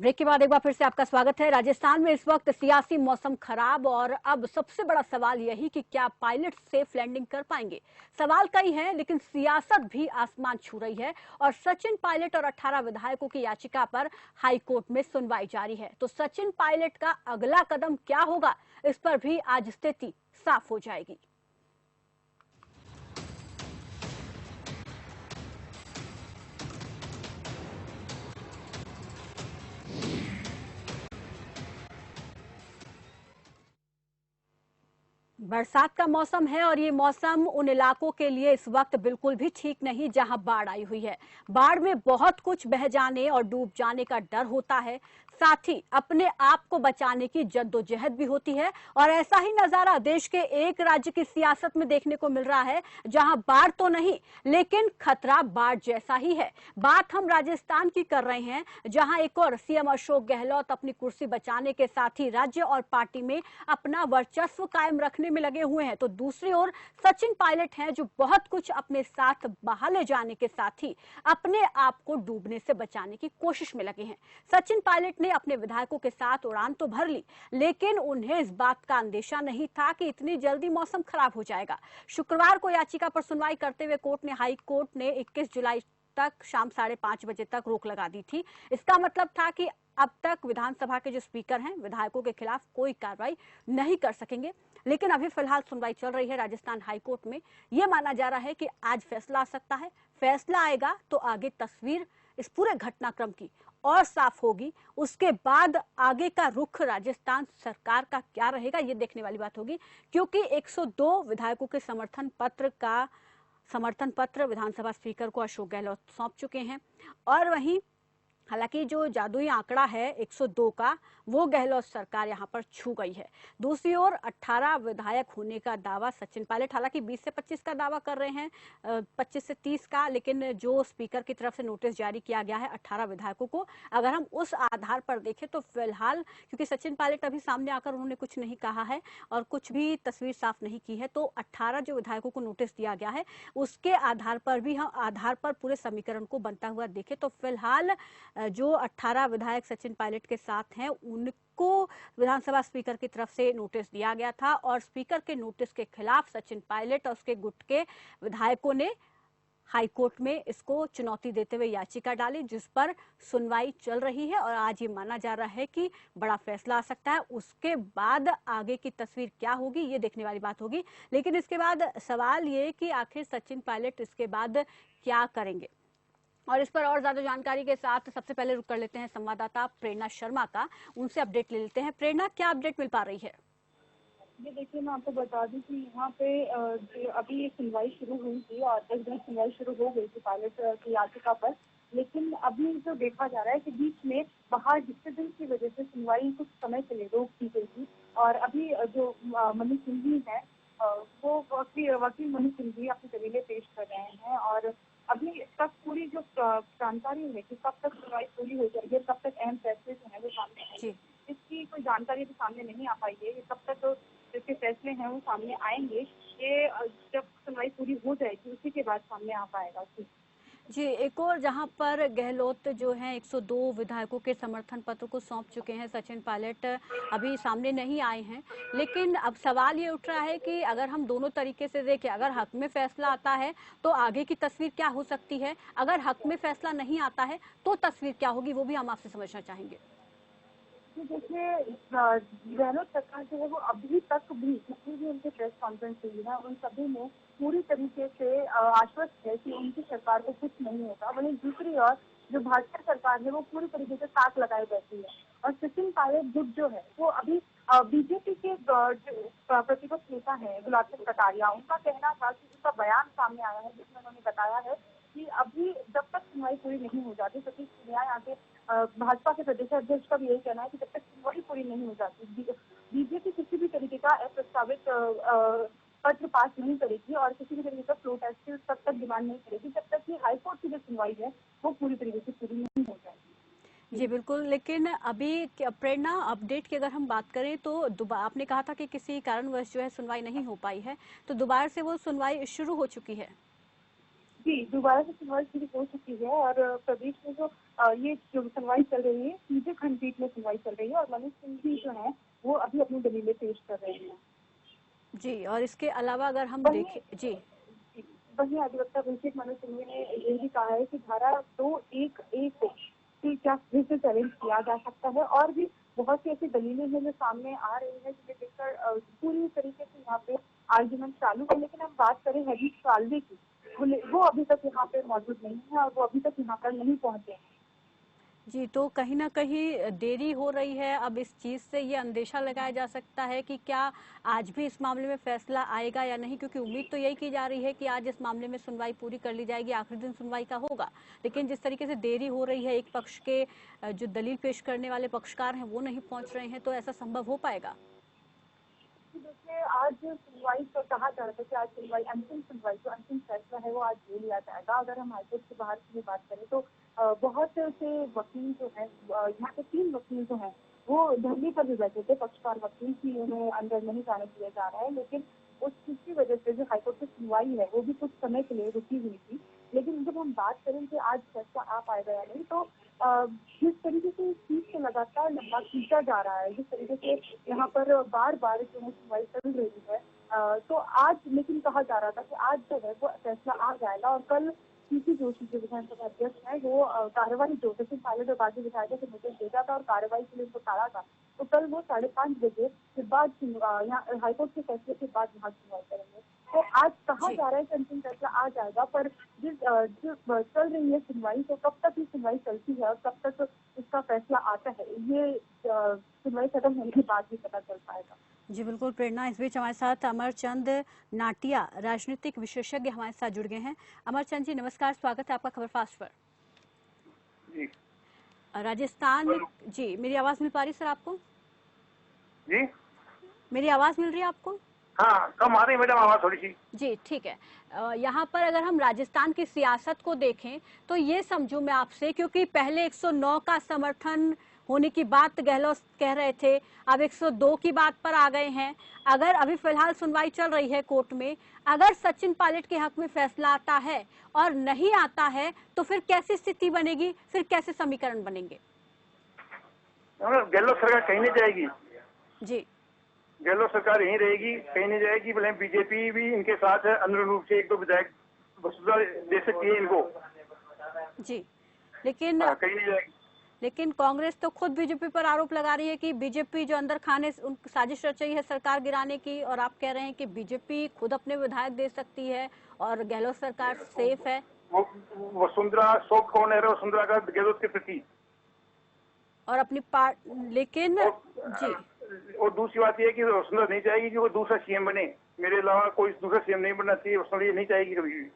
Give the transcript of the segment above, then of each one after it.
Break के बाद एक बार फिर से आपका स्वागत है। राजस्थान में इस वक्त सियासी मौसम खराब और अब सबसे बड़ा सवाल यही कि क्या पायलट सेफ लैंडिंग कर पाएंगे। सवाल कई हैं, लेकिन सियासत भी आसमान छू रही है और सचिन पायलट और 18 विधायकों की याचिका पर हाई कोर्ट में सुनवाई जारी है। तो सचिन पायलट का अगला कदम क्या होगा, इस पर भी आज स्थिति साफ हो जाएगी। बरसात का मौसम है और ये मौसम उन इलाकों के लिए इस वक्त बिल्कुल भी ठीक नहीं जहां बाढ़ आई हुई है। बाढ़ में बहुत कुछ बह जाने और डूब जाने का डर होता है, साथ ही अपने आप को बचाने की जद्दोजहद भी होती है। और ऐसा ही नजारा देश के एक राज्य की सियासत में देखने को मिल रहा है जहां बाढ़ तो नहीं, लेकिन खतरा बाढ़ जैसा ही है। बात हम राजस्थान की कर रहे हैं, जहां एक और सीएम अशोक गहलोत अपनी कुर्सी बचाने के साथ ही राज्य और पार्टी में अपना वर्चस्व कायम रखने में लगे हुए हैं, तो दूसरी ओर सचिन पायलट हैं जो बहुत कुछ अपने साथ बहा ले जाने के साथ ही अपने आप को डूबने से बचाने की कोशिश में लगे हैं। सचिन पायलट ने अपने विधायकों के साथ उड़ान तो भर ली, लेकिन उन्हें इस बात का अंदेशा नहीं था कि इतनी जल्दी मौसम खराब हो जाएगा। शुक्रवार को याचिका पर सुनवाई करते हुए हाई कोर्ट ने 21 जुलाई तक शाम 5:30 बजे तक रोक लगा दी थी। इसका मतलब था कि अब तक विधानसभा के जो स्पीकर हैं विधायकों के खिलाफ कोई कार्रवाई नहीं कर सकेंगे। लेकिन अभी फिलहाल सुनवाई चल रही है राजस्थान हाईकोर्ट में। यह माना जा रहा है कि आज फैसला आ सकता है। फैसला आएगा तो आगे तस्वीर इस पूरे घटनाक्रम की और साफ होगी। उसके बाद आगे का रुख राजस्थान सरकार का क्या रहेगा, ये देखने वाली बात होगी, क्योंकि 102 विधायकों के समर्थन पत्र विधानसभा स्पीकर को अशोक गहलोत सौंप चुके हैं। और वहीं हालांकि जो जादुई आंकड़ा है 102 का, वो गहलोत सरकार यहां पर छू गई है। दूसरी ओर 18 विधायक होने का दावा सचिन पायलट हालांकि 20 से 25 का दावा कर रहे हैं, 25 से 30 का, लेकिन जो स्पीकर की तरफ से नोटिस जारी किया गया है 18 विधायकों को, अगर हम उस आधार पर देखें तो फिलहाल क्योंकि सचिन पायलट अभी सामने आकर उन्होंने कुछ नहीं कहा है और कुछ भी तस्वीर साफ नहीं की है, तो 18 जो विधायकों को नोटिस दिया गया है उसके आधार पर भी हम पूरे समीकरण को बनता हुआ देखें तो फिलहाल जो 18 विधायक सचिन पायलट के साथ हैं उनको विधानसभा स्पीकर की तरफ से नोटिस दिया गया था और स्पीकर के नोटिस के खिलाफ सचिन पायलट और उसके गुट के विधायकों ने हाईकोर्ट में इसको चुनौती देते हुए याचिका डाली, जिस पर सुनवाई चल रही है और आज ये माना जा रहा है कि बड़ा फैसला आ सकता है। उसके बाद आगे की तस्वीर क्या होगी ये देखने वाली बात होगी। लेकिन इसके बाद सवाल ये कि आखिर सचिन पायलट इसके बाद क्या करेंगे, और इस पर और ज्यादा जानकारी के साथ सबसे पहले रुक कर लेते हैं संवाददाता प्रेरणा शर्मा का, उनसे अपडेट ले लेते हैं। प्रेरणा, क्या अपडेट मिल पा रही है? ये देखिए, मैं आपको बता दूं कि यहाँ पे अभी ये सुनवाई शुरू हुई थी और 10 दिन सुनवाई शुरू हो गई थी पायलट की याचिका पर। लेकिन अभी जो देखा जा रहा है कि बीच में बाहर डिस्टर्बेंस की वजह से सुनवाई कुछ समय के लिए रोक दी गई थी और अभी जो मनीष सिंघवी है वो वकील मनीष सिंघवी अपने दलीलें पेश कर रहे हैं और अभी तक पूरी जो जानकारी है कि कब तक सुनवाई पूरी हो जाएगी, कब तक अहम फैसले जो है वो सामने आएंगे, इसकी कोई जानकारी भी सामने नहीं आ पाई है। कब तक जिसके फैसले हैं वो सामने आएंगे, ये जब सुनवाई पूरी हो जाएगी उसी के बाद सामने आ पाएगा। जी, एक और जहां पर गहलोत जो है 102 विधायकों के समर्थन पत्र को सौंप चुके हैं, सचिन पायलट अभी सामने नहीं आए हैं। लेकिन अब सवाल ये उठ रहा है कि अगर हम दोनों तरीके से देखें, अगर हक में फैसला आता है तो आगे की तस्वीर क्या हो सकती है, अगर हक में फैसला नहीं आता है तो तस्वीर क्या होगी, वो भी हम आपसे समझना चाहेंगे। देखिए, गहलोत सरकार जो है वो अभी तक भी जितनी भी उनके प्रेस कॉन्फ्रेंस हुई है उन सभी में पूरी तरीके से आश्वस्त है कि उनकी सरकार को कुछ नहीं होगा। वहीं दूसरी ओर जो भाजपा सरकार है वो पूरी तरीके से ताक लगाए बैठी है और सचिन पायलट गुट जो है वो अभी बीजेपी के जो प्रतिपक्ष नेता है गुलाब चंद कटारिया, उनका कहना था कि उनका बयान सामने आया है जिसमें उन्होंने बताया है कि अभी जब तक सुनवाई पूरी नहीं हो जाती, सतीश न्याय आगे भाजपा के प्रदेश अध्यक्ष का भी यही कहना है कि जब तक सुनवाई पूरी नहीं हो जाती बीजेपी किसी भी तरीके का अप्रस्तावित पत्र पास नहीं करेगी और किसी भी तरीके का फ्लो टेस्ट तब तक डिमांड नहीं करेगी जब तक कि हाईकोर्ट की जो सुनवाई है वो पूरी तरीके से पूरी नहीं हो जाएगी। जी बिल्कुल, लेकिन अभी प्रेरणा अपडेट की अगर हम बात करें तो आपने कहा था कि किसी कारणवश जो है सुनवाई नहीं हो पाई है, तो दोबारा से वो सुनवाई शुरू हो चुकी है। जी, दोबारा से सुनवाई शुरू हो चुकी है और प्रदेश में जो ये जो सुनवाई चल रही है सीधे खंडपीठ में सुनवाई चल रही है और मनोज सिंह भी जो है वो अभी अपनी दलीलें पेश कर रहे हैं। जी, और इसके अलावा अगर हम वहीं देखें जी वहीं अधिवक्ता अभिषेक मनु सिंघवी ने ये भी कहा है कि धारा 211 को कि क्या फिर से चैलेंज किया जा सकता है और भी बहुत सी ऐसी दलीलें हैं जो सामने आ रही है जिन्हें देखकर पूरी तरीके से यहाँ पे आर्ग्यूमेंट चालू है। लेकिन हम बात करें हरीश साल्वे की, वो अभी तक यहाँ पे मौजूद नहीं है और वो अभी तक यहाँ पर नहीं पहुंचे हैं। जी, तो कहीं ना कहीं देरी हो रही है। अब इस चीज से ये अंदेशा लगाया जा सकता है कि क्या आज भी इस मामले में फैसला आएगा या नहीं, क्योंकि उम्मीद तो यही की जा रही है कि आज इस मामले में सुनवाई पूरी कर ली जाएगी, आखिरी दिन सुनवाई का होगा। लेकिन जिस तरीके से देरी हो रही है, एक पक्ष के जो दलील पेश करने वाले पक्षकार हैं वो नहीं पहुंच रहे हैं, तो ऐसा संभव हो पाएगा? देखिए, आज सुनवाई तो कहा जा रहा था कि आज सुनवाई अंतिम सुनवाई जो अंतिम फैसला है वो आज ले लिया जाएगा। अगर हम हाईकोर्ट के बाहर की बात करें तो बहुत से वकील जो है यहाँ पे 3 वकील जो हैं वो धरने पर भी बैठे थे, पक्षकार वकील की उन्हें अंदर नहीं जाने दिया जा रहा है। लेकिन उस चीज की वजह से जो हाईकोर्ट की सुनवाई है वो भी कुछ समय के लिए रुकी हुई थी। लेकिन जब हम बात करें कि आज फैसला आ पाएगा या नहीं, तो जिस तरीके से इस चीज को लगातार लंबा खींचा जा रहा है, जिस तरीके से यहाँ पर बार बार जो है सुनवाई चल रही है, तो आज लेकिन कहा जा रहा था कि आज जो है वो फैसला आ जाएगा और कल सीपी जोशी जो विधानसभा अध्यक्ष है वो कार्यवाही जो सचिन पायलट और बाकी विधायकों को नोटिस भेजा था और कार्यवाही के लिए उनको टाला था, तो कल वो 5:30 बजे के बाद यहाँ हाईकोर्ट के फैसले के बाद यहाँ सुनवाई करेंगे। तो आज कहा जा रहा है कि अंतिम फैसला आ जाएगा, पर जिस चल रही है सुनवाई, तो कब तक ये सुनवाई चलती है और कब तक इसका फैसला आता है, ये सुनवाई खत्म होने के बाद भी पता चल पाएगा। जी बिल्कुल प्रेरणा, इस बीच हमारे साथ अमरचंद नाटिया राजनीतिक विशेषज्ञ हमारे साथ जुड़ गए हैं। अमरचंद जी नमस्कार, स्वागत है आपका खबर फास्ट पर। जी राजस्थान में जी, मेरी आवाज मिल पा रही सर आपको? जी मेरी आवाज मिल रही है आपको? हाँ, कम आ रही मैडम आवाज थोड़ी सी। जी ठीक है। यहाँ पर अगर हम राजस्थान की सियासत को देखें तो ये समझूं मैं आपसे, क्योंकि पहले 109 का समर्थन होने की बात गहलोत कह रहे थे, अब 102 की बात पर आ गए हैं। अगर अभी फिलहाल सुनवाई चल रही है कोर्ट में, अगर सचिन पायलट के हक में फैसला आता है और नहीं आता है तो फिर कैसी स्थिति बनेगी, फिर कैसे समीकरण बनेंगे? गहलोत सरकार कहीं नहीं जाएगी। जी, गहलोत सरकार यहीं रहेगी, कहीं नहीं जाएगी। भले बीजेपी भी इनके साथ है, अनुरूप रूप से 1-2 विधायक वसुंधरा दे सकती है इनको। जी, लेकिन कहीं नहीं जाएगी। लेकिन कांग्रेस तो खुद बीजेपी पर आरोप लगा रही है कि बीजेपी जो अंदर खाने साजिश रच रही है सरकार गिराने की, और आप कह रहे हैं कि बीजेपी खुद अपने विधायक दे सकती है और गहलोत सरकार सेफ है। वो वसुंधरा सॉफ्ट कॉर्नर है वसुंधरा का गहलोत के प्रति, और अपनी लेकिन जी, और दूसरी बात यह है कि वसुंधरा नहीं चाहेगी कि वो दूसरा सीएम बने। मेरे अलावा कोई दूसरा सीएम नहीं बनना चाहिए, वसुंधरा ये नहीं चाहेगी कभी भी।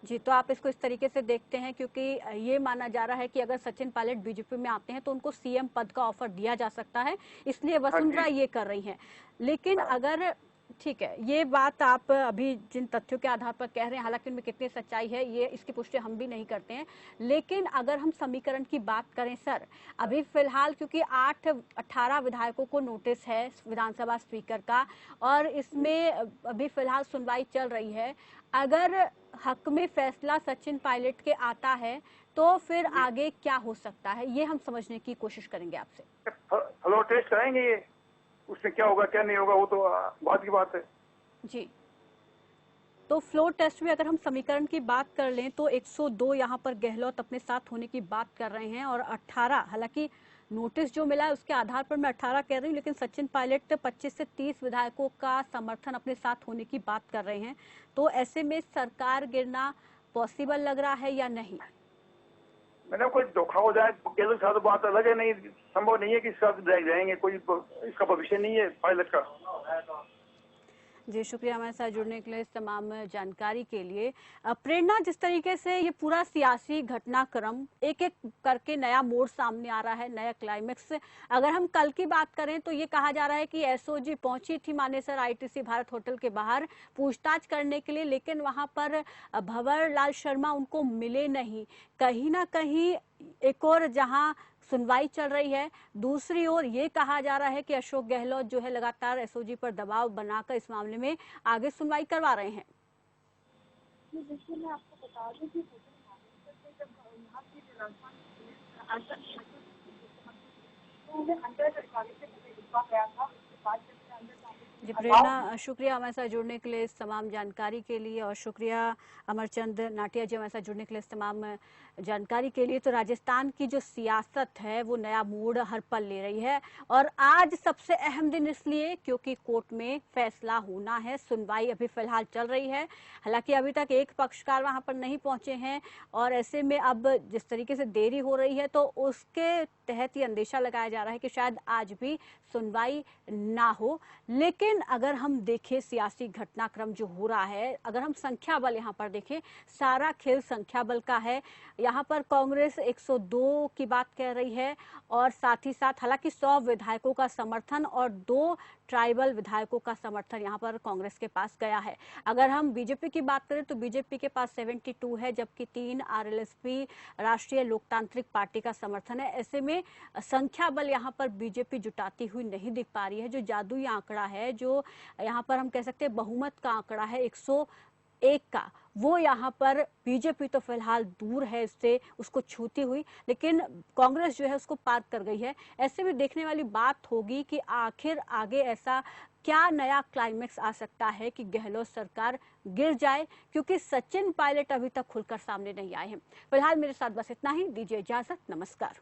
जी, तो आप इसको इस तरीके से देखते हैं, क्योंकि ये माना जा रहा है कि अगर सचिन पायलट बीजेपी में आते हैं तो उनको सीएम पद का ऑफर दिया जा सकता है, इसलिए वसुंधरा ये कर रही हैं। लेकिन अगर ठीक है, ये बात आप अभी जिन तथ्यों के आधार पर कह रहे हैं, हालांकि उनमें कितनी सच्चाई है ये इसकी पुष्टि हम भी नहीं करते हैं, लेकिन अगर हम समीकरण की बात करें सर, अभी फिलहाल क्योंकि 18 विधायकों को नोटिस है विधानसभा स्पीकर का और इसमें अभी फिलहाल सुनवाई चल रही है, अगर हक में फैसला सचिन पायलट के आता है तो फिर आगे क्या हो सकता है, ये हम समझने की कोशिश करेंगे आपसे। फ्लोर टेस्ट कराएंगे ये, उसमें क्या होगा क्या नहीं होगा वो तो बाद की बात है। जी, तो फ्लोर टेस्ट में अगर हम समीकरण की बात कर लें तो 102 यहाँ पर गहलोत अपने साथ होने की बात कर रहे हैं और 18, हालांकि नोटिस जो मिला है उसके आधार पर मैं 18 कह रही हूँ, लेकिन सचिन पायलट 25 से 30 विधायकों का समर्थन अपने साथ होने की बात कर रहे हैं। तो ऐसे में सरकार गिरना पॉसिबल लग रहा है या नहीं? मैडम कोई धोखा हो जाए गहलोत साहब तो बात अलग है, नहीं संभव नहीं है कि इसका जाएंगे, कोई इसका भविष्य नहीं है पायलट का। जी शुक्रिया हमारे साथ जुड़ने के लिए, इस तमाम जानकारी के लिए। प्रेरणा, जिस तरीके से ये पूरा सियासी घटनाक्रम एक एक करके नया मोड़ सामने आ रहा है, नया क्लाइमेक्स, अगर हम कल की बात करें तो ये कहा जा रहा है कि एसओजी पहुंची थी मानेसर आईटीसी भारत होटल के बाहर पूछताछ करने के लिए, लेकिन वहां पर भंवर लाल शर्मा उनको मिले नहीं। कहीं ना कहीं एक और जहां सुनवाई चल रही है, दूसरी ओर ये कहा जा रहा है कि अशोक गहलोत जो है लगातार एसओजी पर दबाव बनाकर इस मामले में आगे सुनवाई करवा रहे हैं। देखिए, मैं आपको बता दूं कि जब यहाँ की राजस्थान पुलिस जी प्रेरणा, शुक्रिया हमारे साथ जुड़ने के लिए, इस तमाम जानकारी के लिए, और शुक्रिया अमरचंद नाटिया जी हमारे साथ जुड़ने के लिए इस तमाम जानकारी के लिए। तो राजस्थान की जो सियासत है वो नया मोड़ हर पल ले रही है, और आज सबसे अहम दिन इसलिए क्योंकि कोर्ट में फैसला होना है। सुनवाई अभी फिलहाल चल रही है, हालांकि अभी तक एक पक्षकार वहां पर नहीं पहुंचे हैं, और ऐसे में अब जिस तरीके से देरी हो रही है तो उसके तहत ये अंदेशा लगाया जा रहा है कि शायद आज भी सुनवाई ना हो। लेकिन अगर हम देखें सियासी घटनाक्रम जो हो रहा है, अगर हम संख्या बल यहाँ पर देखें, सारा खेल संख्या बल का है। यहाँ पर कांग्रेस 102 की बात कह रही है, और साथ ही साथ हालांकि 100 विधायकों का समर्थन और 2 ट्राइबल विधायकों का समर्थन यहाँ पर कांग्रेस के पास गया है। अगर हम बीजेपी की बात करें तो बीजेपी के पास 72 है, जबकि 3 आरएलएसपी राष्ट्रीय लोकतांत्रिक पार्टी का समर्थन है। ऐसे में संख्या बल यहाँ पर बीजेपी जुटाती हुई नहीं दिख पा रही है। जो जादुई आंकड़ा है, जो यहाँ पर हम कह सकते हैं बहुमत का आंकड़ा है 101 का, वो यहाँ पर बीजेपी तो फिलहाल दूर है इससे, उसको छूती हुई, लेकिन कांग्रेस जो है उसको पार कर गई है। ऐसे में देखने वाली बात होगी कि आखिर आगे ऐसा क्या नया क्लाइमेक्स आ सकता है कि गहलोत सरकार गिर जाए, क्योंकि सचिन पायलट अभी तक खुलकर सामने नहीं आए हैं। फिलहाल मेरे साथ बस इतना ही, दीजिए इजाजत, नमस्कार।